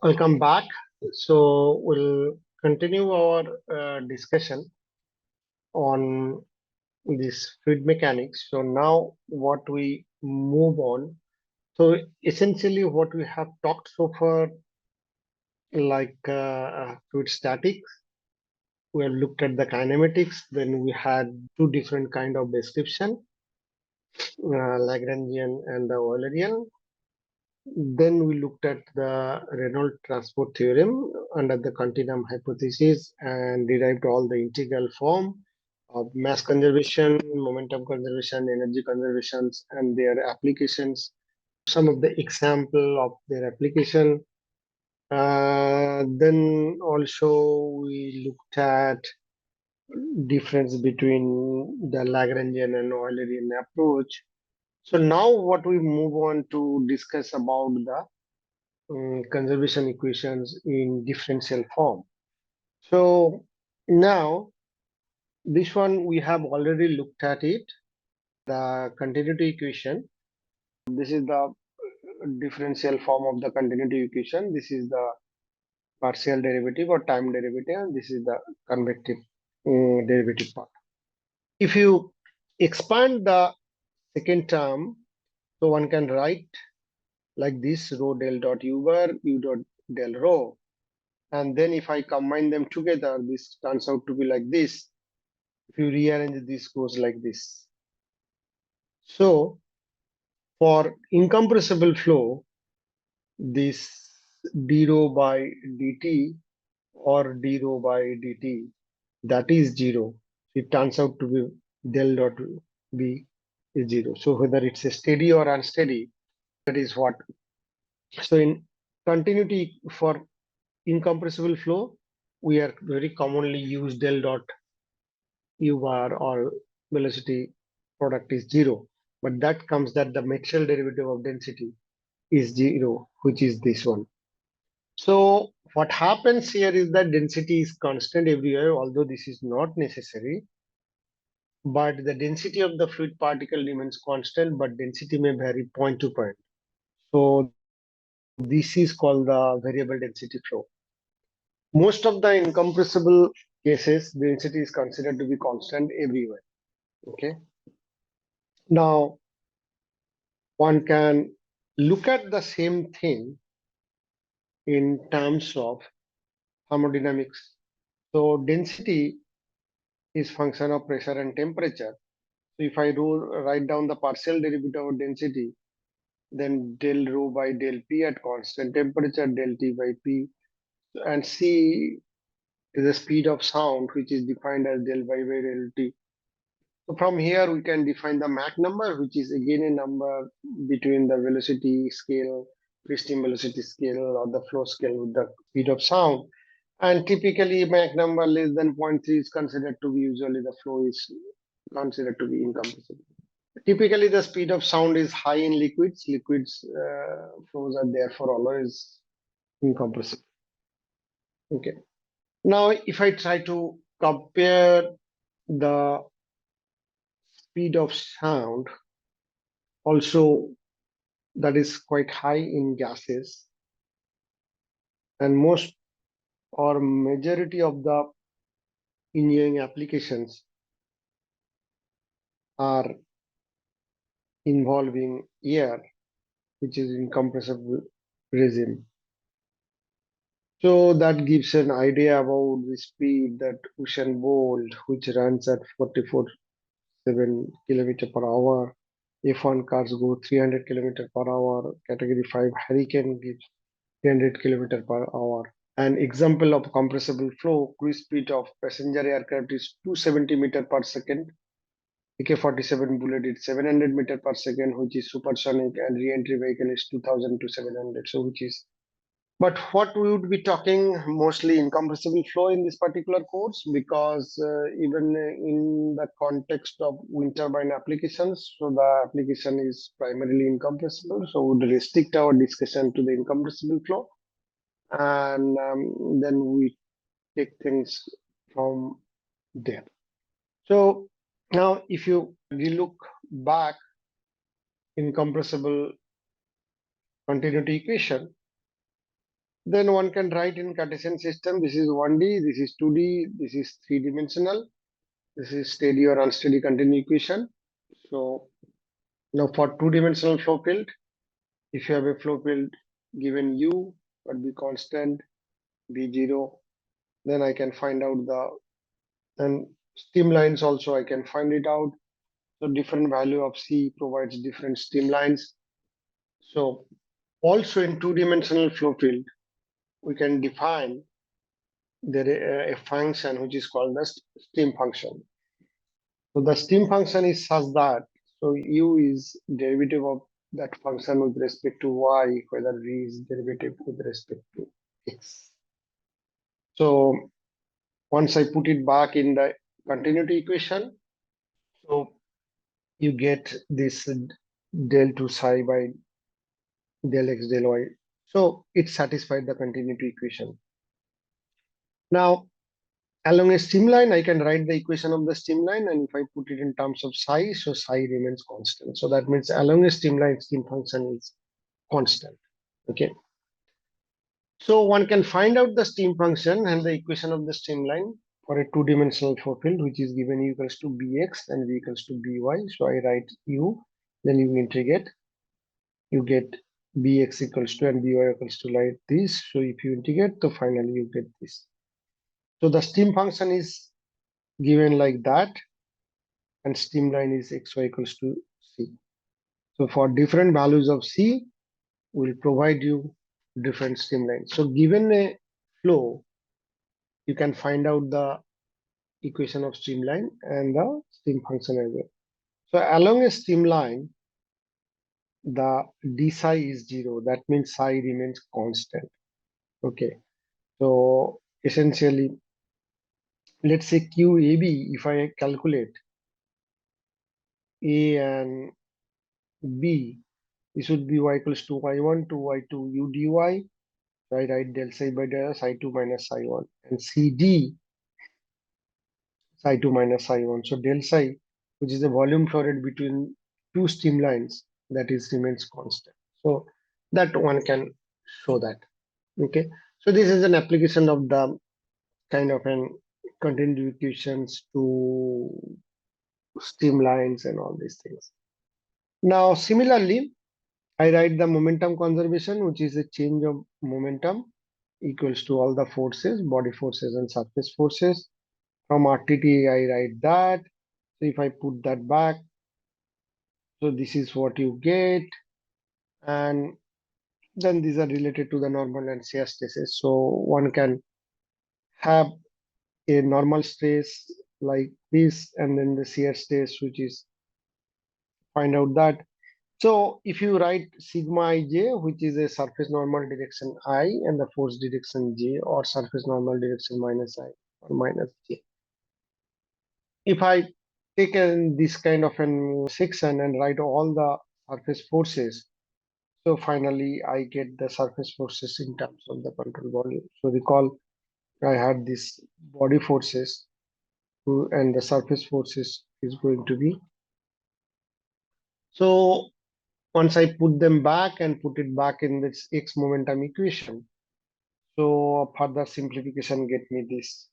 Welcome back. So we'll continue our discussion on this fluid mechanics. So now what we move on. So essentially what we have talked so far, like fluid statics, we have looked at the kinematics, then we had two different kind of description, Lagrangian and the Eulerian. Then we looked at the Reynolds transport theorem under the continuum hypothesis and derived all the integral form of mass conservation, momentum conservation, energy conservations, and their applications. Some of the example of their application. Then also we looked at difference between the Lagrangian and Eulerian approach. So now what we move on to discuss about the conservation equations in differential form. So now this one we have already looked at it, the continuity equation. This is the differential form of the continuity equation. This is the partial derivative or time derivative, and this is the convective derivative part. If you expand the second term, so one can write like this: rho del dot u bar u dot del rho. And then if I combine them together, this turns out to be like this. If you rearrange, this goes like this. So for incompressible flow, this d rho by dt or d rho by dt, that is 0. It turns out to be del dot b is 0. So whether it's a steady or unsteady, that is what. So in continuity for incompressible flow, we are very commonly use del dot u bar or velocity product is 0. But that comes that the material derivative of density is 0, which is this one. So what happens here is that density is constant everywhere, although this is not necessary. But the density of the fluid particle remains constant, but density may vary point to point. So this is called the variable density flow. Most of the incompressible cases, density is considered to be constant everywhere. Okay. Now, one can look at the same thing in terms of thermodynamics. So density is function of pressure and temperature. So if I write down the partial derivative of density, then del rho by del p at constant temperature, del t by p, and c is the speed of sound, which is defined as del y by del t. So from here, we can define the Mach number, which is again a number between the velocity scale, free-stream velocity scale, or the flow scale with the speed of sound. And typically, Mach number less than 0.3 is considered to be, usually the flow is considered to be incompressible. Typically, the speed of sound is high in liquids. Liquids flows are therefore always incompressible. Okay. Now, if I try to compare the speed of sound, also that is quite high in gases, and most or majority of the engineering applications are involving air, which is incompressible regime. So that gives an idea about the speed that Usain Bolt, which runs at 44.7 km per hour, F1 cars go 300 km per hour, category 5 Hurricane gives 300 km per hour. An example of compressible flow, cruise speed of passenger aircraft is 270 meter per second. AK-47 bullet is 700 meter per second, which is supersonic, and re-entry vehicle is 2000 to 700. So which is, but what we would be talking mostly incompressible flow in this particular course, because even in the context of wind turbine applications, so the application is primarily incompressible. So we would restrict our discussion to the incompressible flow, and then we take things from there. So now if you look back in compressible continuity equation, Then one can write in Cartesian system, this is 1D, this is 2D, this is three-dimensional, this is steady or unsteady continuous equation. So now for two-dimensional flow field, if you have a flow field given U, but be constant, be zero, then I can find out and streamlines also I can find it out. So different value of C provides different streamlines. So also in two-dimensional flow field, we can define there a function which is called the stream function. So the stream function is such that so U is derivative of that function with respect to Y, whether V is derivative with respect to X. So once I put it back in the continuity equation, so you get this del 2 psi by del x del y. So it satisfied the continuity equation. Now, along a streamline, I can write the equation of the streamline, and if I put it in terms of psi, so psi remains constant. So that means along a streamline, stream function is constant. Okay. So one can find out the stream function and the equation of the streamline for a two-dimensional flow field, which is given u equals to bx and v equals to by. So I write u, then you integrate, you get bx equals to and by equals to like this. So if you integrate, so finally you get this. So the stream function is given like that, and streamline is xy equals to c. So for different values of c, we'll provide you different streamlines. So given a flow, you can find out the equation of streamline and the stream function as well. So along a streamline, the d psi is 0. That means psi remains constant. Okay. So essentially, let's say QAB, if I calculate A and B, this would be y equals to y1 to y2 u dy. So I write del psi by del psi2 minus psi1, and CD psi2 minus psi1. So del psi, which is the volume flow rate between two streamlines, that is remains constant. So that one can show that. Okay. So this is an application of the kind of an continuity equations to streamlines and all these things. Now, similarly, I write the momentum conservation, which is a change of momentum equals to all the forces, body forces and surface forces. From RTT, I write that. So if I put that back, so this is what you get. And then these are related to the normal and shear stresses. So one can have a normal stress like this, and then the shear stress, which is find out that. So if you write sigma ij, which is a surface normal direction I and the force direction j, or surface normal direction minus I or minus j. If I take this kind of an section and write all the surface forces, so finally I get the surface forces in terms of the control volume. So recall I had this body forces and the surface forces is going to be. So once I put them back and put it back in this x momentum equation, so further simplification get me this.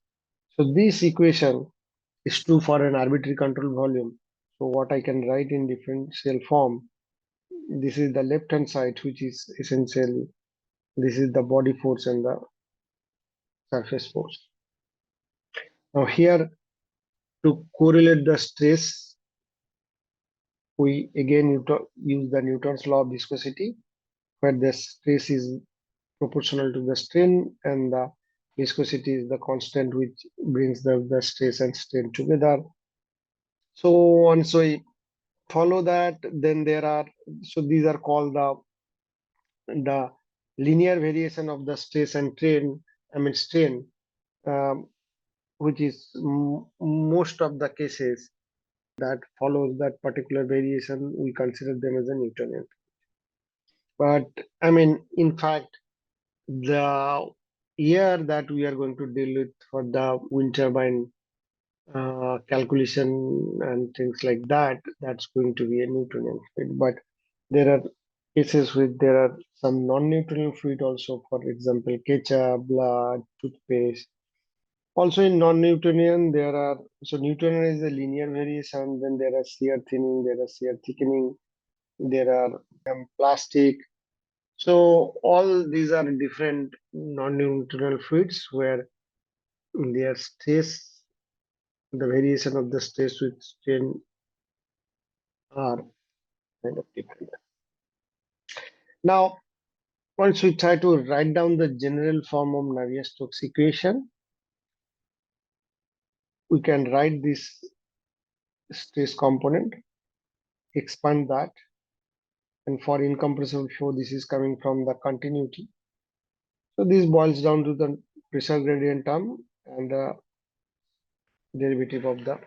So this equation is true for an arbitrary control volume. So what I can write in differential form, this is the left hand side, which is essentially, this is the body force and the surface force. Now here, to correlate the stress, we again use the Newton's law of viscosity, where the stress is proportional to the strain and the viscosity is the constant which brings the stress and strain together. So once we follow that, then there are, so these are called the linear variation of the stress and strain, um, which is most of the cases that follows that particular variation, we consider them as a Newtonian. But in fact, the year that we are going to deal with for the wind turbine calculation and things like that, that's going to be a Newtonian field. But there are cases with there are some non-Newtonian fluid also, for example, ketchup, blood, toothpaste. Also in non-Newtonian, there are, so Newtonian is a linear variation, then there are shear thinning, there are shear thickening, there are plastic. So all these are different non-Newtonian fluids where their stress, the variation of the stress with strain are kind of different. Now, once we try to write down the general form of Navier-Stokes equation, we can write this stress component, expand that, and for incompressible flow, this is coming from the continuity. So this boils down to the pressure gradient term and the derivative of the.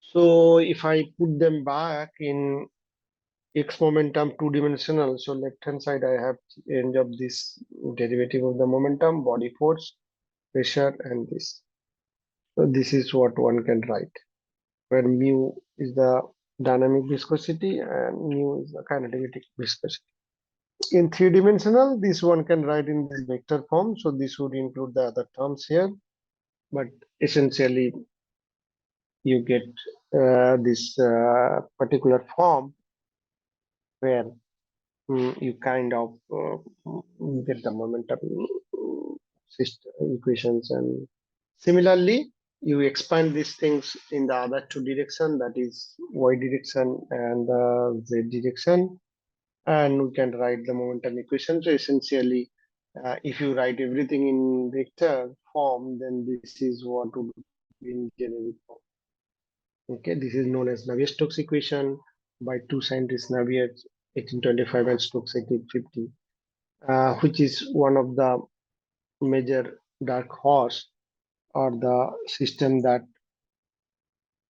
So if I put them back in x momentum two-dimensional, so left hand side I have end of this derivative of the momentum, body force, pressure, and this. So this is what one can write, where mu is the dynamic viscosity and mu is the kinetic viscosity. In three-dimensional, this one can write in this vector form. So this would include the other terms here, but essentially you get this particular form where you kind of get the momentum system equations, and similarly you expand these things in the other two direction, that is y direction and z direction, and we can write the momentum equation. So essentially if you write everything in vector form, then this is what would be in generic form. Okay, this is known as Navier-Stokes equation by two scientists, Navier 1825 and Stokes 1850, which is one of the major dark horse or the system that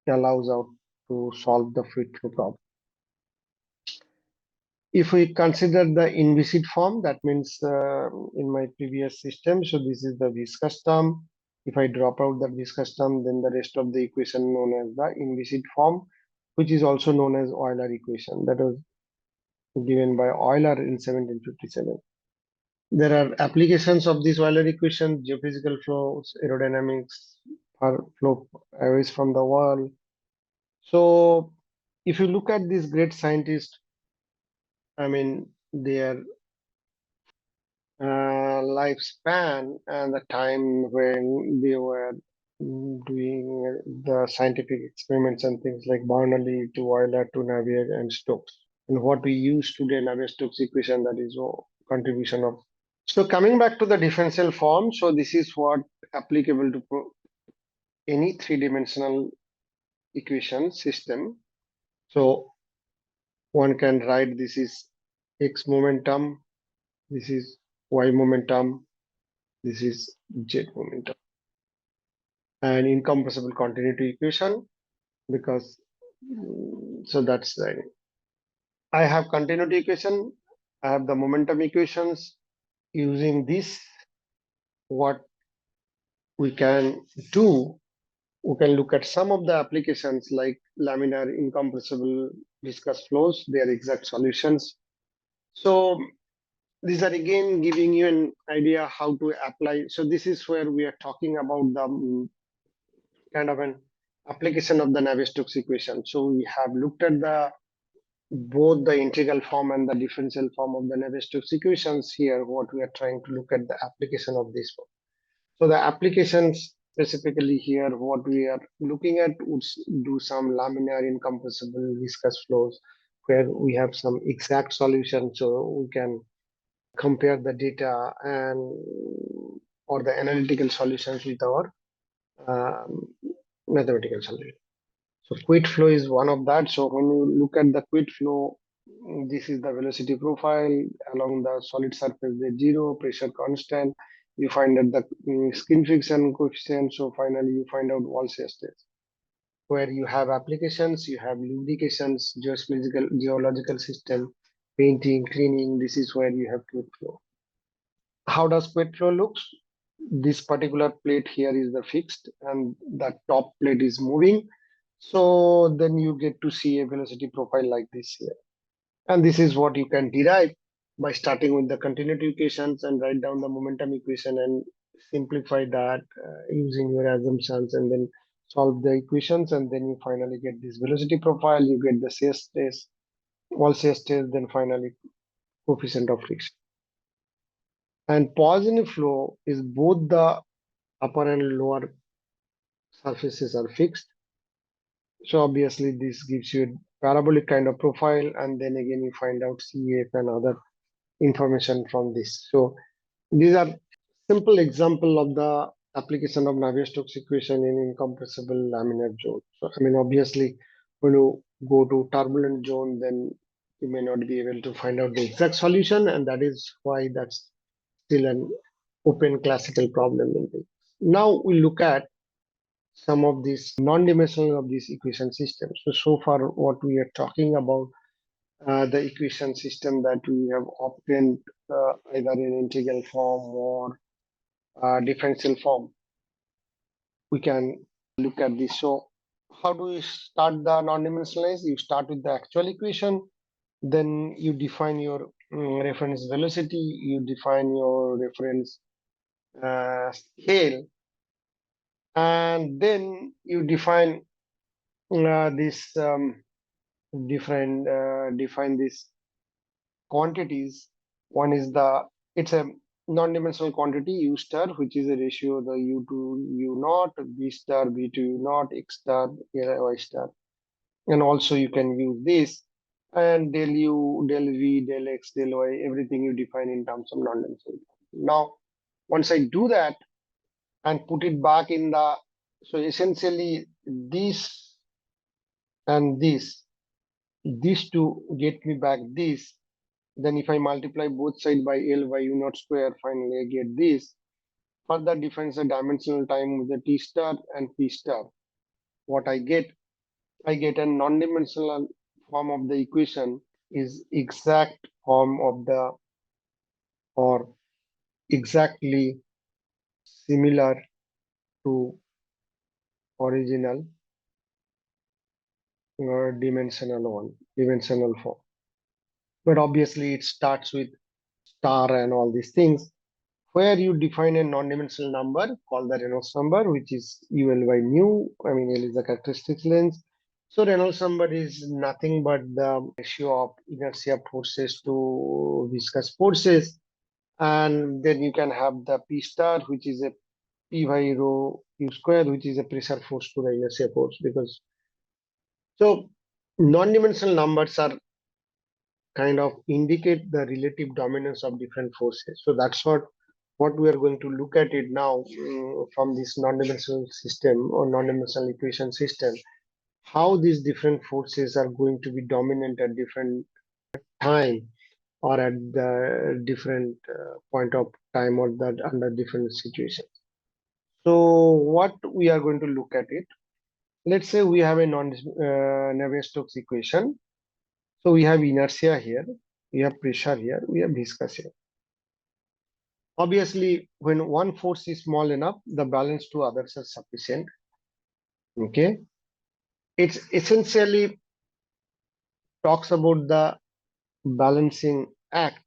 allows out to solve the fluid flow problem. If we consider the inviscid form, that means in my previous system, so this is the viscous term. If I drop out the viscous term, then the rest of the equation known as the inviscid form, which is also known as Euler equation, that was given by Euler in 1757. There are applications of this Euler equation: geophysical flows, aerodynamics, flow away from the wall. So if you look at these great scientists, I mean, their lifespan and the time when they were doing the scientific experiments and things like Bernoulli to Euler to Navier and Stokes. And what we use today, Navier-Stokes equation, that is a contribution of. So coming back to the differential form, so this is what applicable to any three-dimensional equation system. So one can write this is x momentum, this is y momentum, this is z momentum, and incompressible continuity equation, because so that's the, I have continuity equation, I have the momentum equations. Using this, what we can do, we can look at some of the applications like laminar incompressible viscous flows, their exact solutions. So these are again giving you an idea how to apply. So this is where we are talking about the kind of an application of the Navier-Stokes equation. So we have looked at the both the integral form and the differential form of the Navier-Stokes equations. Here, what we are trying to look at the application of this one. So the applications specifically here, what we are looking at would do some laminar incompressible viscous flows where we have some exact solution, so we can compare the data and or the analytical solutions with our um, mathematical solution. So quick flow is one of that. So when you look at the quick flow, this is the velocity profile along the solid surface, the zero, pressure constant. You find out the skin friction coefficient. So finally, you find out wall shear stress. Where you have applications, you have lubrications, geological system, painting, cleaning. This is where you have quick flow. How does quick flow looks? This particular plate here is the fixed, and the top plate is moving. So then you get to see a velocity profile like this here. And this is what you can derive by starting with the continuity equations and write down the momentum equation and simplify that using your assumptions, and then solve the equations, and then you finally get this velocity profile, you get the shear stress, all shear stress, then finally coefficient of friction. And positive flow is both the upper and lower surfaces are fixed. So obviously this gives you a parabolic kind of profile, and then again you find out CF and other information from this. So these are simple example of the application of Navier-Stokes equation in incompressible laminar zone. So I mean obviously when you go to turbulent zone, then you may not be able to find out the exact solution, and that is why that's still an open classical problem in this. Now we look at some of these non-dimensional of these equation systems. So far what we are talking about the equation system that we have obtained either in integral form or differential form. We can look at this. So how do you start the non-dimensionalized? You start with the actual equation, then you define your reference velocity, you define your reference scale, and then you define this define these quantities. One is it's a non-dimensional quantity u star, which is a ratio of the u to u naught, b star, b to u naught, x star, y star. And also you can use this and del u, del v, del x, del y, everything you define in terms of non-dimensional. Now, once I do that and put it back in the, so essentially this and these two get me back this. Then if I multiply both sides by L by U naught square, finally I get this. Further defines the dimensional time with the T star and P star. What I get a non-dimensional form of the equation is exact form of the, or exactly similar to original dimensional form. But obviously it starts with star and all these things, where you define a non-dimensional number called the Reynolds number, which is UL by nu. I mean, L is the characteristic length. So Reynolds number is nothing but the ratio of inertia forces to viscous forces. And then you can have the P star, which is a P by rho U square, which is a pressure force to the inertia force. Because so non-dimensional numbers are kind of indicate the relative dominance of different forces. So that's what we are going to look at it now from this non-dimensional system or non-dimensional equation system, how these different forces are going to be dominant at different time or at the different point of time or that under different situations. So what we are going to look at it, let's say we have a Navier-Stokes equation. So we have inertia here, we have pressure here, we have viscous here. Obviously, when one force is small enough, the balance to others are sufficient. Okay. It's essentially talks about the balancing act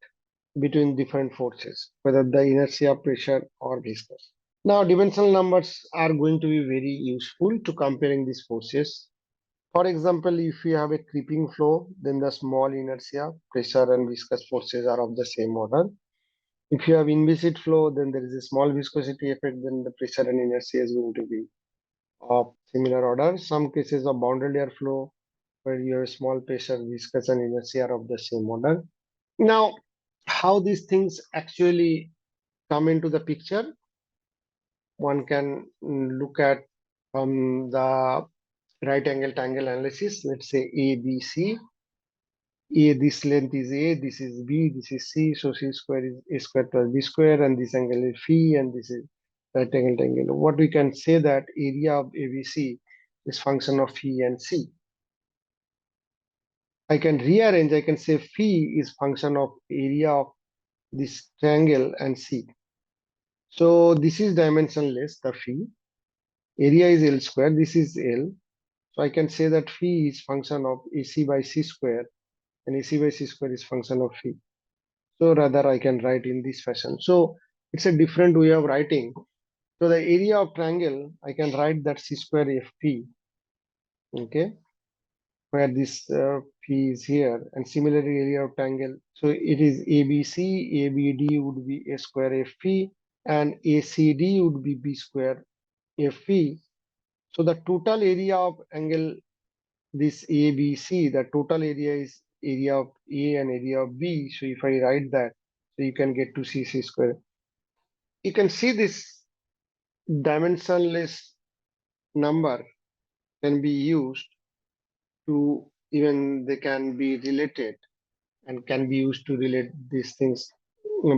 between different forces, whether the inertia, pressure, or viscous. Now, dimensional numbers are going to be very useful to comparing these forces. For example, if you have a creeping flow, then the small inertia, pressure, and viscous forces are of the same order. If you have inviscid flow, then there is a small viscosity effect, then the pressure and inertia is going to be of similar order. Some cases of boundary layer flow, where you have small pressure, viscous, and inertia are of the same order. Now, how these things actually come into the picture, one can look at from the right angle triangle analysis. Let's say A, B, C. A, this length is A, this is B, this is C, so C square is A square plus B square, and this angle is phi, and this is right angle triangle. What we can say that area of ABC is function of phi and C. I can rearrange, I can say phi is function of area of this triangle and C. So this is dimensionless, the phi. Area is L square, this is L. So I can say that phi is function of AC by C square. and AC by C square is function of phi. So rather I can write in this fashion. So it's a different way of writing. So the area of triangle, I can write that C square Fp, okay, where this P is here, and similarly area of triangle. So it is ABC, ABD would be A square Fp, and ACD would be B square Fp. So the total area of angle, this ABC, the total area is area of A and area of B. So if I write that, so you can get to C square. You can see this dimensionless number can be used to, even they can be related and can be used to relate these things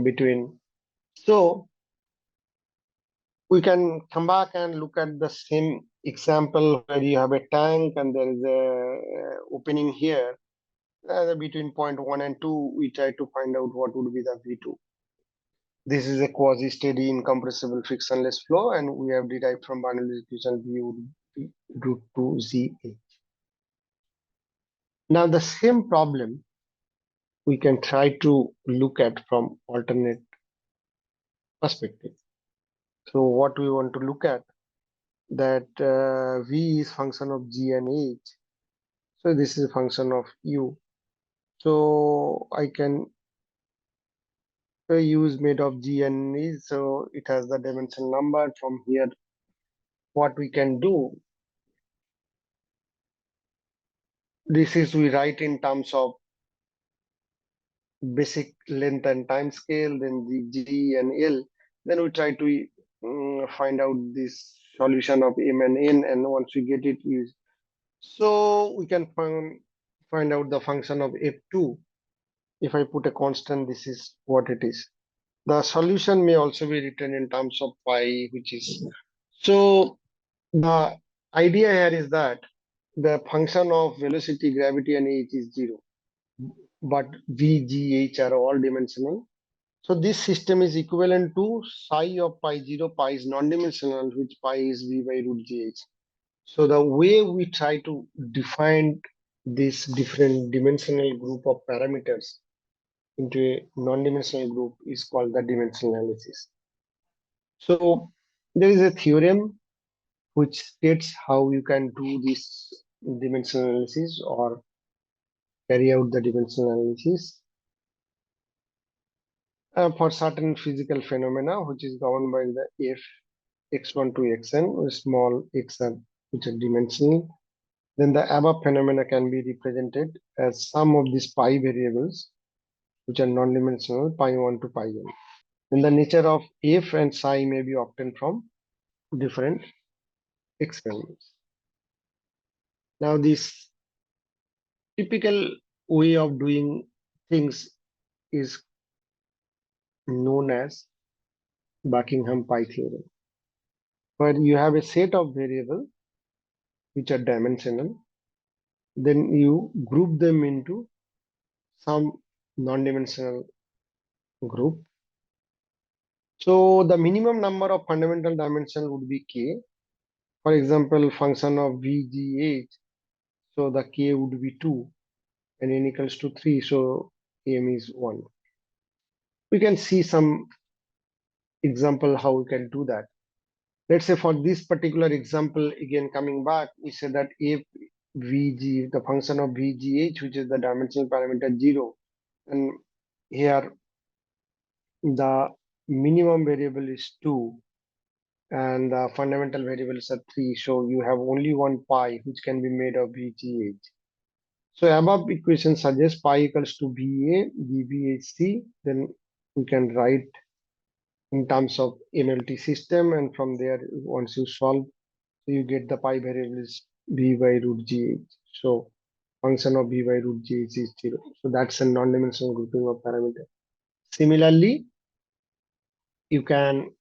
between. So we can come back and look at the same example where you have a tank and there is a opening here between point 1 and 2. We try to find out what would be the V2. This is a quasi-steady incompressible frictionless flow, and we have derived from Bernoulli's equation V would be root 2 ZH. Now the same problem we can try to look at from alternate perspective. So what we want to look at, that V is function of G and H. So this is a function of U. So I can U is made of G and H, so it has the dimension number. From here, what we can do, this is we write in terms of basic length and time scale, then the G and L. Then we try to find out this solution of M and N, and once we get it, so we can find out the function of F2. If I put a constant, this is what it is. The solution may also be written in terms of pi, which is, so the idea here is that the function of velocity, gravity, and H is 0, but V, G, H are all dimensional. So this system is equivalent to psi of pi 0. Pi is non-dimensional, which pi is V by root GH. So the way we try to define this different dimensional group of parameters into a non-dimensional group is called the dimensional analysis. So there is a theorem which states how you can do this dimensional analysis or carry out the dimensional analysis for certain physical phenomena, which is governed by the F x1 to xn, with small xn, which are dimensional. Then the above phenomena can be represented as some of these pi variables, which are non-dimensional, pi 1 to pi n. Then the nature of F and psi may be obtained from different experiments. Now, this typical way of doing things is known as Buckingham pi theorem, where you have a set of variables which are dimensional, then you group them into some non-dimensional group. So the minimum number of fundamental dimension would be k. For example, function of VGH, so the k would be 2 and n equals to 3, so m is 1. We can see some example how we can do that. Let's say for this particular example, again coming back, we say that if VG, the function of VGH, which is the dimensional parameter 0, and here the minimum variable is 2 and the fundamental variables are 3, so you have only one pi which can be made of VGH. So above equation suggests pi equals to VA, VBHC, then we can write in terms of MLT system, and from there once you solve, so you get the pi variable is V by root GH. So function of V by root GH is 0. So that's a non-dimensional grouping of parameter. Similarly, you can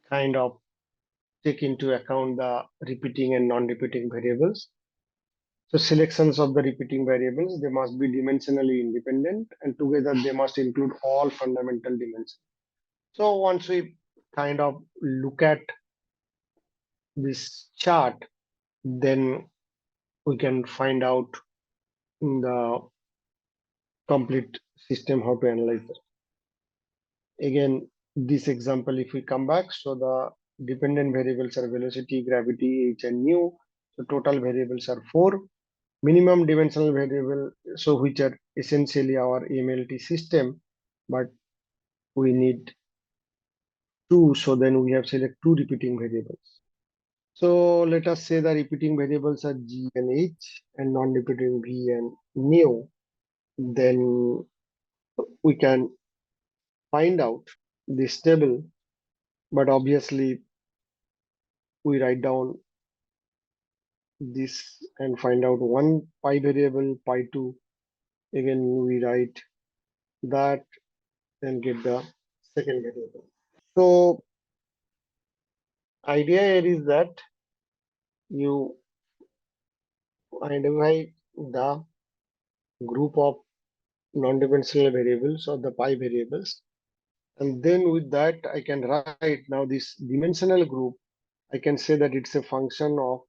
kind of take into account the repeating and non-repeating variables. So selections of the repeating variables, they must be dimensionally independent, and together they must include all fundamental dimensions. So once we kind of look at this chart, then we can find out the complete system how to analyze that. Again, this example, if we come back, so the dependent variables are velocity, gravity, h, and nu. So total variables are four. Minimum dimensional variable, so which are essentially our MLT system, but we need two, so then we have select two repeating variables. So let us say the repeating variables are g and h and non-repeating v and nu. Then we can find out this table, but obviously we write down this and find out one pi variable, pi2. Again, we write that and get the second variable. So idea here is that you identify the group of non-dimensional variables or the pi variables, and then with that I can write now this dimensional group. I can say that it's a function of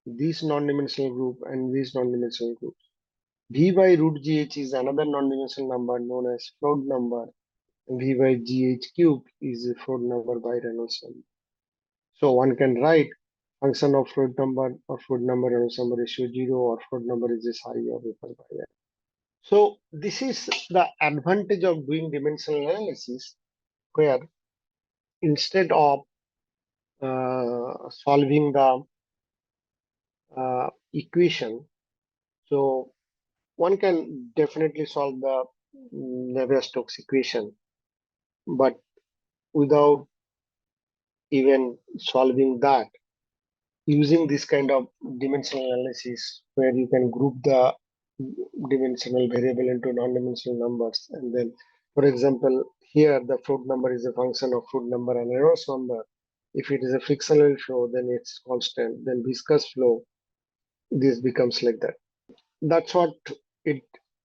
this non-dimensional group and this non-dimensional group. V by root gh is another non-dimensional number known as Froude number, and V by gh cube is a Froude number by Reynolds number. So one can write function of Froude number or Froude number Reynolds number ratio 0, or Froude number is a psi of f by n. So this is the advantage of doing dimensional analysis, where instead of solving the equation, so one can definitely solve the Navier-Stokes equation, but without even solving that, using this kind of dimensional analysis, where you can group the dimensional variable into non-dimensional numbers, and then, for example, here the Froude number is a function of Froude number and Reynolds number. If it is a frictional flow, then it's constant. Then viscous flow, this becomes like that. That's what it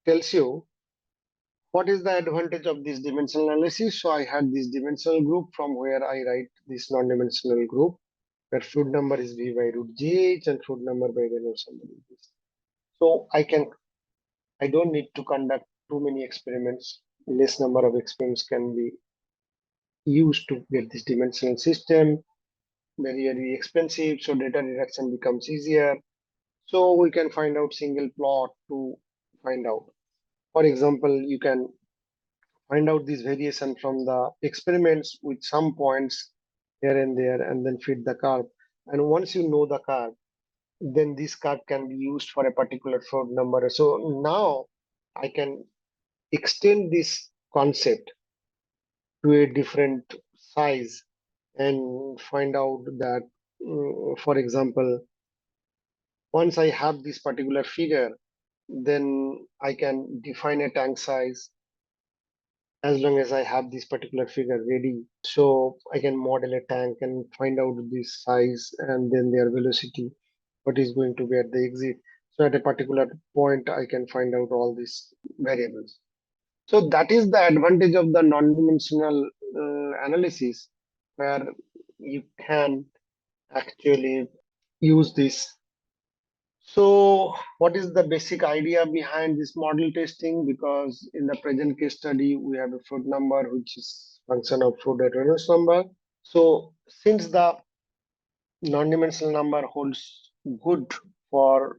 tells you. What is the advantage of this dimensional analysis? So I had this dimensional group from where I write this non-dimensional group, where Froude number is V by root GH and Froude number by Reynolds number is this. So I don't need to conduct too many experiments. Less number of experiments can be used to get this dimensional system. Very expensive, so data reduction becomes easier. So we can find out single plot to find out. For example, you can find out this variation from the experiments with some points here and there, and then fit the curve. And once you know the curve, then this curve can be used for a particular Froude number. So now I can extend this concept to a different size and find out that, for example, once I have this particular figure, then I can define a tank size as long as I have this particular figure ready. So I can model a tank and find out this size and then their velocity, what is going to be at the exit. So at a particular point, I can find out all these variables. So that is the advantage of the non-dimensional analysis, where you can actually use this. So what is the basic idea behind this model testing? Because in the present case study, we have a Froude number, which is function of Froude at Reynolds number. So since the non-dimensional number holds good for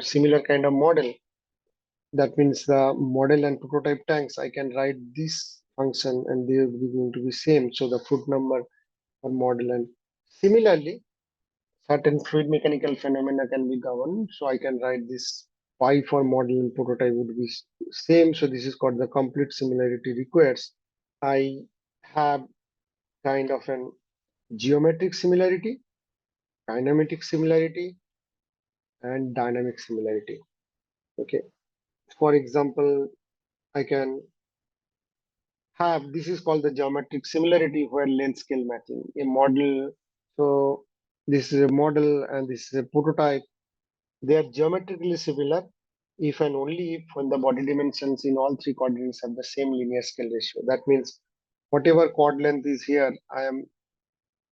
similar kind of model, that means the model and prototype tanks, I can write this function and they are going to be same. So the Froude number for model, and similarly, certain fluid mechanical phenomena can be governed. So I can write this pi for model and prototype would be same. So this is called the complete similarity requires. I have kind of an geometric similarity, kinematic similarity, and dynamic similarity. Okay. For example, I can have, this is called the geometric similarity, where length scale matching. A model, so this is a model and this is a prototype. They are geometrically similar if and only if when the body dimensions in all three coordinates have the same linear scale ratio. That means whatever chord length is here, I am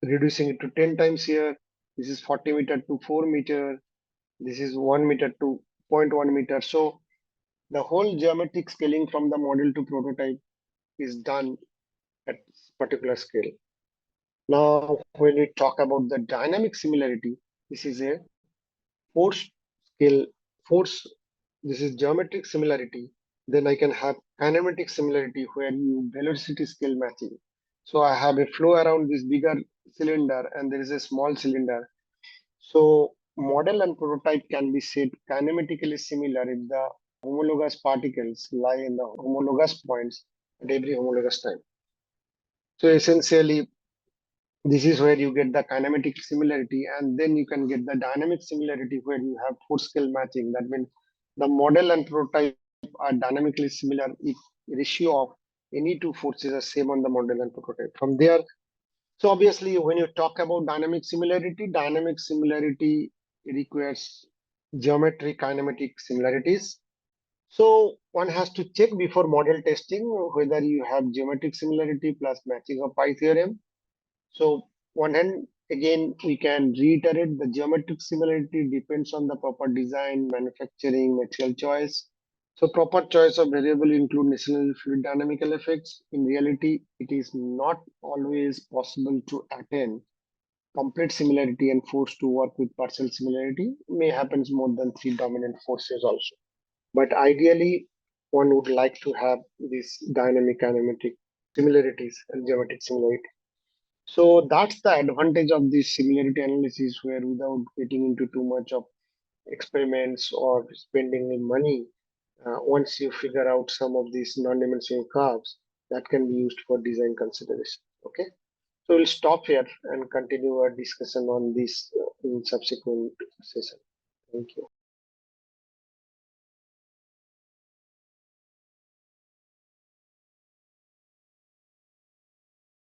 reducing it to 10 times here. This is 40 meter to 4 meter. This is 1 meter to 0.1 meter. So The whole geometric scaling from the model to prototype is done at particular scale. Now, when we talk about the dynamic similarity, this is a force scale, force, this is geometric similarity. Then I can have kinematic similarity where you velocity scale matching. So I have a flow around this bigger cylinder and there is a small cylinder. So model and prototype can be said kinematically similar if the homologous particles lie in the homologous points at every homologous time. So essentially, this is where you get the kinematic similarity, and then you can get the dynamic similarity where you have force scale matching. That means the model and prototype are dynamically similar if ratio of any two forces are same on the model and prototype. From there, so obviously, when you talk about dynamic similarity requires geometry kinematic similarities. So one has to check before model testing whether you have geometric similarity plus matching of pi theorem. So one hand, again, we can reiterate the geometric similarity depends on the proper design, manufacturing, material choice. So proper choice of variable include necessarily fluid dynamical effects. In reality, it is not always possible to attain complete similarity and forced to work with partial similarity. May happens more than three dominant forces also. But ideally, one would like to have these dynamic kinematic similarities and geometric similarity. So that's the advantage of this similarity analysis, where without getting into too much of experiments or spending money, once you figure out some of these non-dimensional curves, that can be used for design consideration. Okay, so we'll stop here and continue our discussion on this in subsequent session. Thank you.